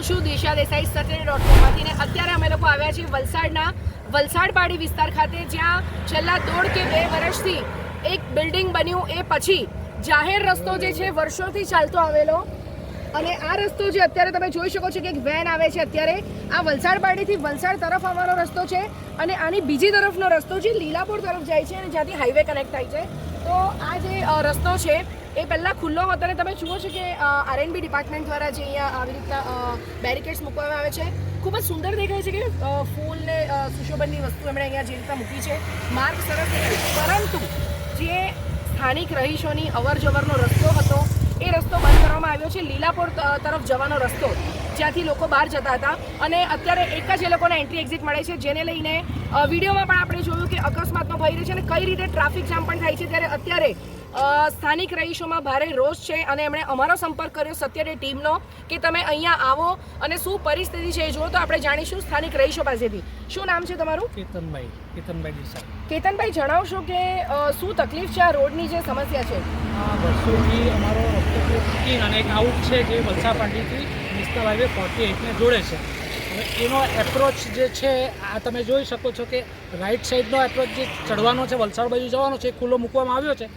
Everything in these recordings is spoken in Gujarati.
હું છું દિશા દેસાઈ Saturday.com ને અત્યારે અમે લોકો આવ્યા છીએ વલસાડના વલસાડપાડી વિસ્તાર ખાતે, જ્યાં છેલ્લા 1.5 કે 2 વર્ષથી એક બિલ્ડિંગ બન્યું એ પછી જાહેર રસ્તો જે છે વર્ષોથી ચાલતો આવેલો, અને આ રસ્તો જે અત્યારે તમે જોઈ શકો છો કે એક વેન આવે છે અત્યારે આ વલસાડપાડીથી વલસાડ તરફ આવવાનો રસ્તો છે, અને આની બીજી તરફનો રસ્તો જે લીલાપુર તરફ જાય છે અને જ્યાંથી હાઈવે કનેક્ટ થાય છે. તો આ જે રસ્તો છે એ પહેલાં ખુલ્લો હતો અને તમે જુઓ છો કે R&B ડિપાર્ટમેન્ટ દ્વારા જે અહીંયા આવી રીતના બેરિકેડ્સ મૂકવામાં આવે છે. ખૂબ જ સુંદર દેખાય છે કે ફૂલ ને સુશોભનની વસ્તુ એમણે અહીંયા જે રીતના મૂકી છે, માર્ગ સરસ દેખાય છે. પરંતુ જે સ્થાનિક રહીશોની અવર જવરનો રસ્તો હતો એ રસ્તો બંધ કરવામાં આવ્યો છે. લીલાપુર તરફ જવાનો રસ્તો જ્યાંથી લોકો બહાર જતા હતા, અને અત્યારે એક જ એ લોકોને એન્ટ્રી એક્ઝિટ મળે છે, જેને લઈને વિડીયોમાં પણ આપણે જોયું કે અકસ્માતનો ભય રહે છે અને કઈ રીતે ટ્રાફિક જામ પણ થાય છે. ત્યારે અત્યારે સ્થાનિક રહીશોમાં ભારે રોષ છે અને એમણે અમારો સંપર્ક કર્યો સત્યડે ટીમનો કે તમે અહીંયા આવો અને શું પરિસ્થિતિ છે એ જુઓ. તો આપણે જાણીશું સ્થાનિક રહીશો પાસેથી. શું નામ છે તમારું? કેતનભાઈ દિશા. કેતનભાઈ, જણાવશો કે શું તકલીફ છે આ રોડની જે સમસ્યા છે? વર્ષોથી અમારો રસ્તો ચૂકીને અને એક આઉટ છે જે વલસાડપાડીથી નેશનલ હાઈવે 48ને જોડે છે. હવે એનો એપ્રોચ જે છે આ તમે જોઈ શકો છો કે રાઈટ સાઈડનો એપ્રોચ જે ચડવાનો છે, વલસાડ બાજુ જવાનો છે, એ ખુલ્લો મૂકવામાં આવ્યો છે,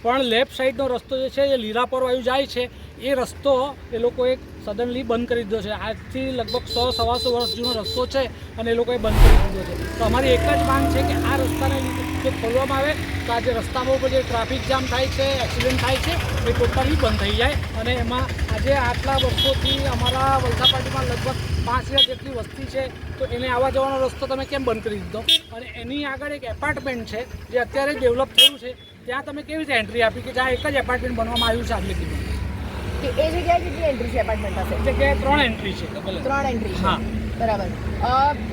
પણ લેફ્ટ સાઈડનો રસ્તો જે છે એ લીલાપુર બાજુ જાય છે એ રસ્તો એ લોકોએ સડનલી બંધ કરી દીધો છે. આજથી લગભગ 100-125 વર્ષ જૂનો રસ્તો છે અને એ લોકોએ બંધ કરી દીધો છે. તો અમારી એક જ માંગ છે કે આ રસ્તાને જો ખોલવામાં આવે તો આજે રસ્તામાં ઉપર જે ટ્રાફિક જામ થાય છે, એક્સિડન્ટ થાય છે, એ ટોટલી બંધ થઈ જાય. અને એમાં આજે આટલા વર્ષોથી અમારા વલસાડપાડીમાં લગભગ 5000 જેટલી વસ્તી છે, તો એને આવવા જવાનો રસ્તો તમે કેમ બંધ કરી દીધો? અને એની આગળ એક એપાર્ટમેન્ટ છે જે અત્યારે ડેવલપ થયું છે, ત્યાં તમે કેવી રીતે એન્ટ્રી આપી કે જ્યાં એક જ એપાર્ટમેન્ટ બનવામાં આવ્યું છે આગલી કીધું કે એ જગ્યાએ કેટલી એન્ટ્રી છે એપાર્ટમેન્ટ પાસે? એ જગ્યાએ 3 એન્ટ્રી છે. 3 એન્ટ્રી છે. હા, બરાબર.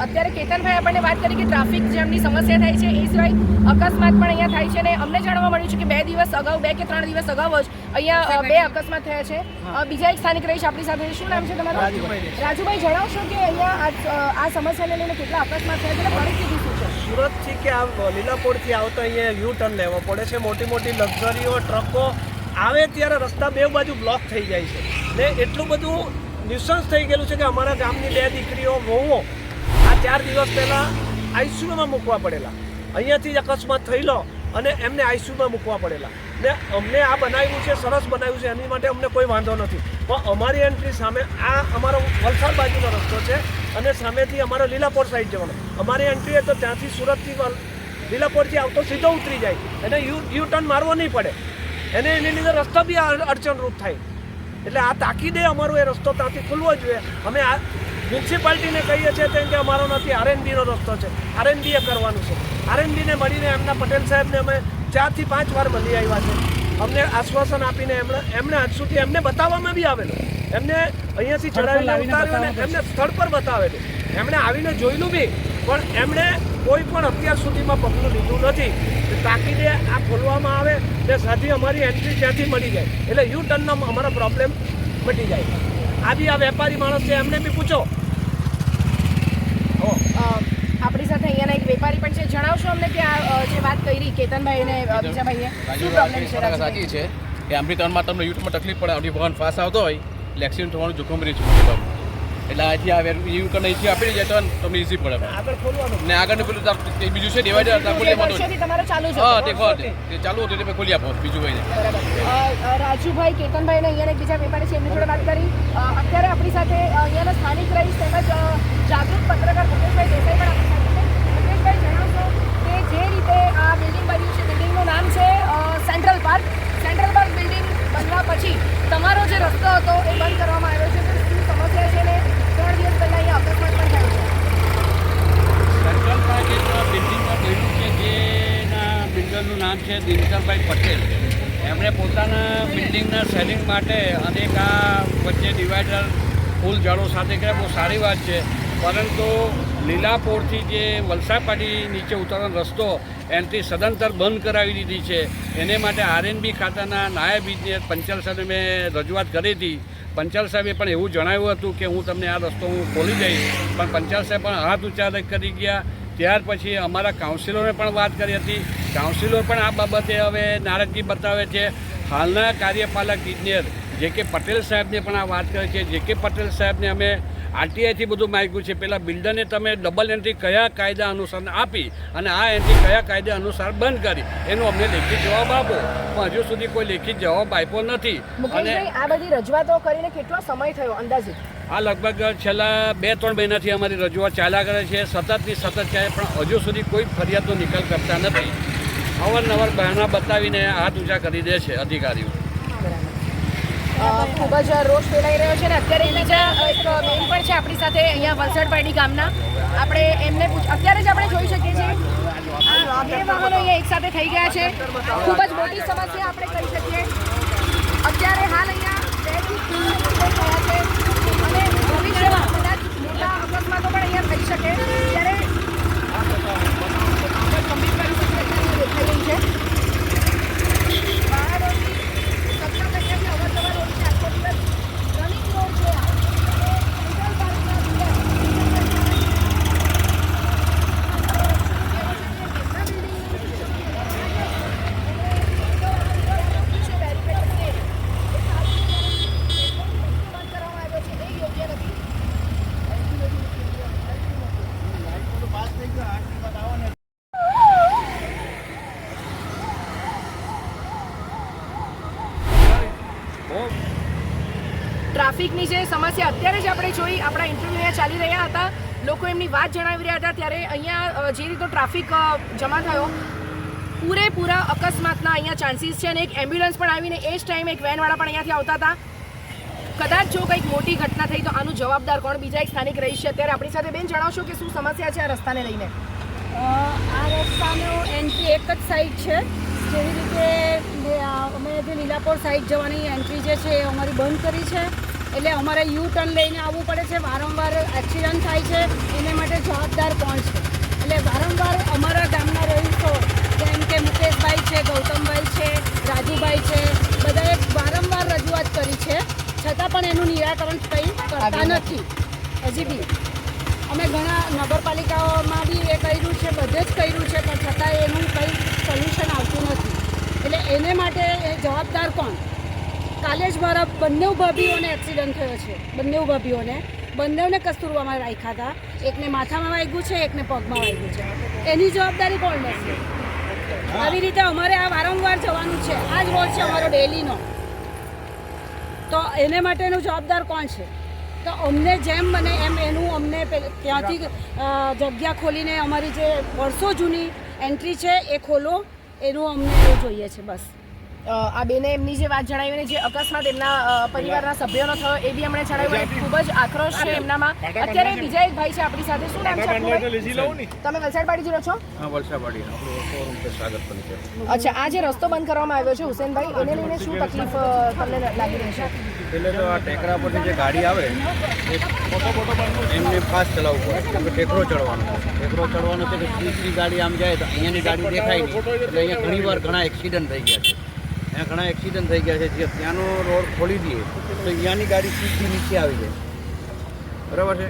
અત્યારે કેતનભાઈ આપણને વાત કરી કે ટ્રાફિક જામની સમસ્યા થાય છે, એ સિવાય અકસ્માત પણ અહીંયા થાય છે, અને અમને જાણવા મળ્યું છે કે 2 દિવસ અગાઉ 2 કે 3 દિવસ અગાઉ જ અહીંયા 2 અકસ્માત થયા છે. બીજા એક સ્થાનિક રહીશ આપણી સાથે. શું નામ છે તમારું? રાજુભાઈ, જણાવશો કે અહીંયા આ સમસ્યાને લઈને કેટલા અકસ્માત થયા છે અને પરિસ્થિતિ શું છે? સુરતથી કે લીલાપુરથી આવતા અહીંયા યુ ટર્ન લેવો પડે છે. મોટી મોટી લક્ઝરીઓ ટ્રકો આવે ત્યારે રસ્તા બે બાજુ બ્લોક થઈ જાય છે ને એટલું બધું ન્યુસન્સ થઈ ગયેલું છે કે અમારા ગામની 2 દીકરીઓ વહુઓ આ 4 દિવસ પહેલાં આઈસીયુમાં મૂકવા પડેલા. અહીંયાથી જ અકસ્માત થયેલો અને એમને આઈસીયુમાં મૂકવા પડેલા. ને અમને આ બનાવ્યું છે, સરસ બનાવ્યું છે, એની માટે અમને કોઈ વાંધો નથી. પણ અમારી એન્ટ્રી સામે આ અમારો વલસાડ બાજુનો રસ્તો છે અને સામેથી અમારો લીલાપુર સાઈડ જવાનો. અમારી એન્ટ્રી હોય તો ત્યાંથી સુરતથી લીલાપુરથી આવતો સીધો ઉતરી જાય, એને યુ ટર્ન મારવો નહીં પડે, એને એની લીધે રસ્તો બી અડચણરૂપ થાય. એટલે આ તાકીદે અમારો એ રસ્તો ત્યાંથી ખુલવો જોઈએ. અમે આ મ્યુનિસિપાલિટીને કહીએ છીએ તેમ કે અમારો નથી, R&Bનો રસ્તો છે, R&Bએ કરવાનું છે. R&Bને મળીને એમના પટેલ સાહેબને અમે 4 થી 5 વાર મળી આવ્યા છે. અમને આશ્વાસન આપીને એમણે આજ સુધી એમને બતાવવામાં બી આવેલું, એમને અહીંયાથી ચડાવીને ઉતારીને એમને સ્થળ પર બતાવેલું, એમણે આવીને જોયેલું બી, પણ એમણે કોઈ પણ અત્યાર સુધીમાં પગલું લીધું નથી. તાકીદે આ ખોલવામાં આવે ને સાથી અમારી એન્ટ્રી ત્યાંથી મળી જાય એટલે યુ ટર્નનો અમારો પ્રોબ્લેમ મટી જાય. આ બી આ વેપારી માણસ છે, એમને બી પૂછો. આપણી સાથે અહીંયાના એક વેપારી પણ છે. જણાવશો અમને કે આ જે વાત કરી કેતનભાઈ અને બીજા ભાઈએ, શું પ્રોબ્લેમ છે? સાચી છે કે અમૃતસરમાં તમને યુટમાં તકલીફ પડે, આપણી વાહન ફાસ્ટ આવતો હોય એટલે એક્સિડન્ટ થવાનું જોખમ રહે છે. એટલે અહીંથી આ યુ કરીને અહીંથી આપી જાય તો તમને ઇઝી પડે. આગળ ખોલવાનું ને આગળનું પેલું બીજું છે ડિવાઈડર તમારે ચાલુ છે? હા, તે ચાલુ હતું એટલે ખોલી આપો બીજું ભાઈ. રાજુભાઈ, કેતનભાઈ અને અહીંયાના બીજા વેપારી છે, એમની જોડે વાત કરી. અત્યારે આપણી સાથે અહીંયાના સ્થાનિક રહીશ તેમજ જાગૃત પત્રકાર મુકેશભાઈ દેસાઈ પણ આપણી સાથે છે. મુકેશભાઈ, જણાવશો કે જે રીતે આ બિલ્ડિંગ બન્યું છે, બિલ્ડિંગનું નામ છે central park. Central park building બનવા પછી તમારો જે રસ્તો હતો એ બંધ કરવામાં આવ્યો છે, તો શું સમસ્યા છે? ને 3 દિવસ પહેલાં અહીંયા અકસ્માત પણ થયો છે. સેન્ટ્રલ પાર્ક એક બિલ્ડિંગમાં બન્યું છે જેના બિલ્ડરનું નામ છે દિનકરભાઈ પટેલ. એમણે પોતાના બિલ્ડિંગના સેલિંગ માટે અનેક આ વચ્ચે ડિવાઈડર ફૂલ ઝાડો સાથે કર્યા, બહુ સારી વાત છે. પરંતુ લીલાપુરથી જે વલસાડપાડી નીચે ઉતરવાનો રસ્તો એનાથી સદંતર બંધ કરાવી દીધી છે. એને માટે R&B ખાતાના નાયબ ઇજનેર પંચાલ સાહેબને મેં રજૂઆત કરી હતી. પંચાલ સાહેબે પણ એવું જણાવ્યું હતું કે હું તમને આ રસ્તો ખોલી દઈશ, પણ પંચાલ સાહેબ પણ હાથ ઊંચા કરી ગયા. ત્યાર પછી અમારા કાઉન્સિલરોને પણ વાત કરી હતી. કાઉન્સિલર પણ આ બાબતે હવે નારાજગી બતાવે છે. હાલના કાર્યપાલક ઇજનેર જે કે પટેલ સાહેબને પણ આ વાત કરી છે. જે કે પટેલ સાહેબને અમે આરટીઆઈથી બધું માગ્યું છે. પેલા બિલ્ડરને તમે ડબલ એન્ટ્રી કયા કાયદા અનુસાર આપી અને આ એન્ટ્રી કયા કાયદા અનુસાર બંધ કરી, એનો અમને લેખિત જવાબ આપો. પણ હજુ સુધી કોઈ લેખિત જવાબ આપ્યો નથી. અને મુકેશભાઈ, આ બધી રજૂઆતો કરીને કેટલો સમય થયો અંદાજે? આ લગભગ છેલ્લા 2-3 મહિનાથી અમારી રજૂઆત ચાલ્યા કરે છે, સતતની સતત ચાલે, પણ હજુ સુધી કોઈ ફરિયાદનો નિકાલ કરતા નથી. અવારનવાર બહાના બતાવીને હાથ ઊંચા કરી દે છે અધિકારીઓ. ખૂબ જ રોષ ફેલાઈ રહ્યો છે ને અત્યારે બીજા એક બેન પણ છે આપણી સાથે અહીંયા વલસાડપાડી ગામના. આપણે એમને અત્યારે જ આપણે જોઈ શકીએ છીએ આ 2 વાહનો અહીંયા એક સાથે થઈ ગયા છે. ખૂબ જ મોટી સમસ્યા આપણે કહી શકીએ. અત્યારે હાલ અહીંયા 2 થી 3 થયા છે અને ભવિષ્યમાં કદાચ મોટા અકસ્માતો પણ અહીંયા થઈ શકે ત્યારે ગંભીર પરિસ્થિતિ અત્યારે દેખાઈ રહી છે. વાહનોની સતત અહીંયાથી અવરજવર રોડ છે. આખો દિવસ રનિંગ રોડ છે આ. સેન્ટ્રલ પાર્કના ટ્રાફિકની જે સમસ્યા અત્યારે જ આપણે જોઈ, આપણા ઇન્ટરવ્યૂ અહીંયા ચાલી રહ્યા હતા, લોકો એમની વાત જણાવી રહ્યા હતા ત્યારે અહીંયા જે રીતનો ટ્રાફિક જમા થયો, પૂરેપૂરા અકસ્માતના અહીંયા ચાન્સીસ છે. અને એક એમ્બ્યુલન્સ પણ આવીને એ જ ટાઈમે એક વેનવાળા પણ અહીંયાથી આવતા હતા. કદાચ જો કંઈક મોટી ઘટના થઈ તો આનું જવાબદાર કોણ? બીજા એક સ્થાનિક રહીશ છે અત્યારે આપણી સાથે. બેન, જણાવશો કે શું સમસ્યા છે આ રસ્તાને લઈને? આ રસ્તાનો એન્ટ્રી એક જ સાઈડ છે. જેવી રીતે અમે જે લીલાપોર સાઈડ જવાની એન્ટ્રી જે છે એ અમારી બંધ કરી છે, એટલે અમારે યુ ટર્ન લઈને આવવું પડે છે. વારંવાર એક્સિડન્ટ થાય છે, એને માટે જવાબદાર કોણ છે? એટલે વારંવાર અમારા ગામના રહીશો જેમ કે મુકેશભાઈ છે, ગૌતમભાઈ છે, રાજુભાઈ છે, બધાએ વારંવાર રજૂઆત કરી છે, છતાં પણ એનું નિરાકરણ કંઈ કરતા નથી હજી બી. અમે ઘણા નગરપાલિકાઓમાં બી એ કર્યું છે, બધે જ કર્યું છે, પણ છતાં એનું કંઈ સોલ્યુશન આવતું નથી. એટલે એને માટે એ જવાબદાર કોણ? કાલે જ મારા બંને ભાભીઓને એક્સિડન્ટ થયો છે. બંનેને કસ્તુરબામાં રાખ્યા હતા. એકને માથામાં વાગ્યું છે, એકને પગમાં વાગ્યું છે. એની જવાબદારી કોણ લેશે? આવી રીતે અમારે આ વારંવાર જવાનું છે. આ જ રોડ છે અમારો ડેલીનો, તો એને માટેનું જવાબદાર કોણ છે? તો અમને જેમ બને એમ એનું અમને ત્યાંથી જગ્યા ખોલીને અમારી જે વર્ષો જૂની એન્ટ્રી છે એ ખોલો, એનું અમને જોઈએ છે બસ. આ બેને એમની જે વાત જણાવી ને જે અકસ્માત એમના પરિવારના સભ્યોનો થયો એ બી અમને જણાવ્યું અને ખૂબ જ આક્રોશ છે એમનામાં. અત્યારે બીજા એક ભાઈ છે આપણી સાથે. શું નામ છે આપનું ભાઈ? તમે વલસાડપાડીથી રહો છો? હા, વલસાડપાડી શોરૂમ છે સાગર ફર્નિચર. અચ્છા, આ જે રસ્તો બંધ કરવામાં આવ્યો છે હુસેનભાઈ, એને લઈને શું તકલીફ તમને લાગી રહી છે? એટલે તો આ ટેકરા પરથી જે ગાડી આવે એમને ફાસ્ટ ચલાવવું પડે, કેમ કે ટેકરો ચડવાનો છે કે સ્પીડની ગાડી આમ જાય તો અહીંયાની ગાડી દેખાય નહીં, એટલે અહીંયા ઘણીવાર ઘણા એક્સિડન્ટ થઈ ગયા છે. જે ત્યાંનો રોડ ખોલી દઈએ તો અહીંયાની ગાડી સીધી નીચે આવી જાય, બરાબર છે.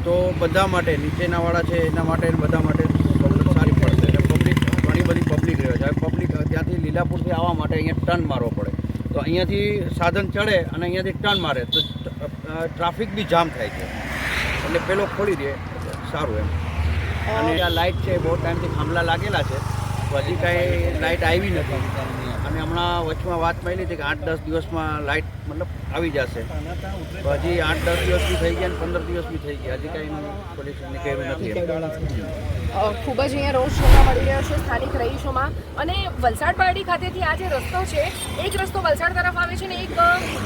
તો બધા માટે નીચેનાવાળા છે એના માટે બધા માટે સવલત સારી પડશે. એટલે પબ્લિક ઘણી બધી પબ્લિક રહે છે. પબ્લિક ત્યાંથી લીલાપુરથી આવવા માટે અહીંયા ટર્ન મારવો પડે, તો અહીંયાથી સાધન ચડે અને અહીંયાથી ટર્ન મારે તો ટ્રાફિક બી જામ થાય છે. એટલે પેલો ખોલી દે સારું એમ. અને આ લાઇટ છે બહુ ટાઈમથી થાંભલા લાગેલા છે, તો હજી કાંઈ લાઇટ આવી નથી. અને હમણાં વચમાં વાત મળી હતી કે 8-10 દિવસમાં લાઇટ મતલબ આવી જશે. તો હજી 8-10 દિવસ બી થઈ ગયા અને 15 દિવસ બી થઈ ગયા, હજી કાંઈ સોલ્યુશન નીકળ્યું નથી. ખૂબ જ અહીંયા રોષ જોવા મળી રહ્યો છે સ્થાનિક રહીશોમાં. અને વલસાડપાડી ખાતેથી આ જે રસ્તો છે, એક રસ્તો વલસાડ તરફ આવે છે ને એક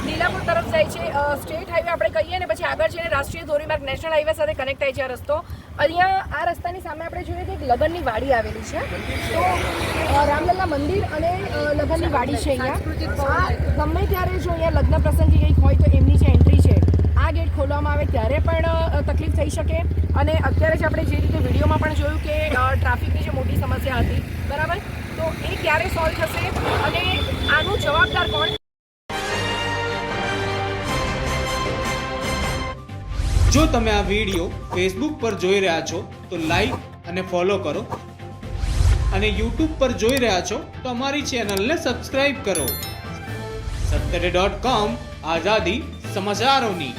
લીલાપુર તરફ જાય છે. સ્ટેટ હાઈવે આપણે કહીએ ને પછી આગળ જઈને રાષ્ટ્રીય ધોરીમાર્ગ નેશનલ હાઈવે સાથે કનેક્ટ થાય છે આ રસ્તો. અહીંયા આ રસ્તાની સામે આપણે જોઈએ તો એક લગનની વાડી આવેલી છે. તો રામલલ્લા મંદિર અને લગનની વાડી છે અહીંયા. આ ગમે ત્યારે જો અહીંયા લગ્ન પ્રસંગે કંઈક હોય તો એમની જે એન્ટ્રી છે આ ગેટ ખોલવામાં આવે ત્યારે પણ તકલીફ થઈ શકે. અને અત્યારે જ આપણે જે રીતે વિડીયોમાં પણ જોયું કે ટ્રાફિકની જે મોટી સમસ્યા હતી, બરાબર, તો એ ક્યારે સોલ્વ થશે અને આનું જવાબદાર કોણ? જો તમે આ વિડીયો ફેસબુક પર જોઈ રહ્યા છો તો લાઈક અને ફોલો કરો, અને યુટ્યુબ પર જોઈ રહ્યા છો તો અમારી ચેનલને સબસ્ક્રાઇબ કરો. સત્તરે.com આઝાદી સમાચારોની.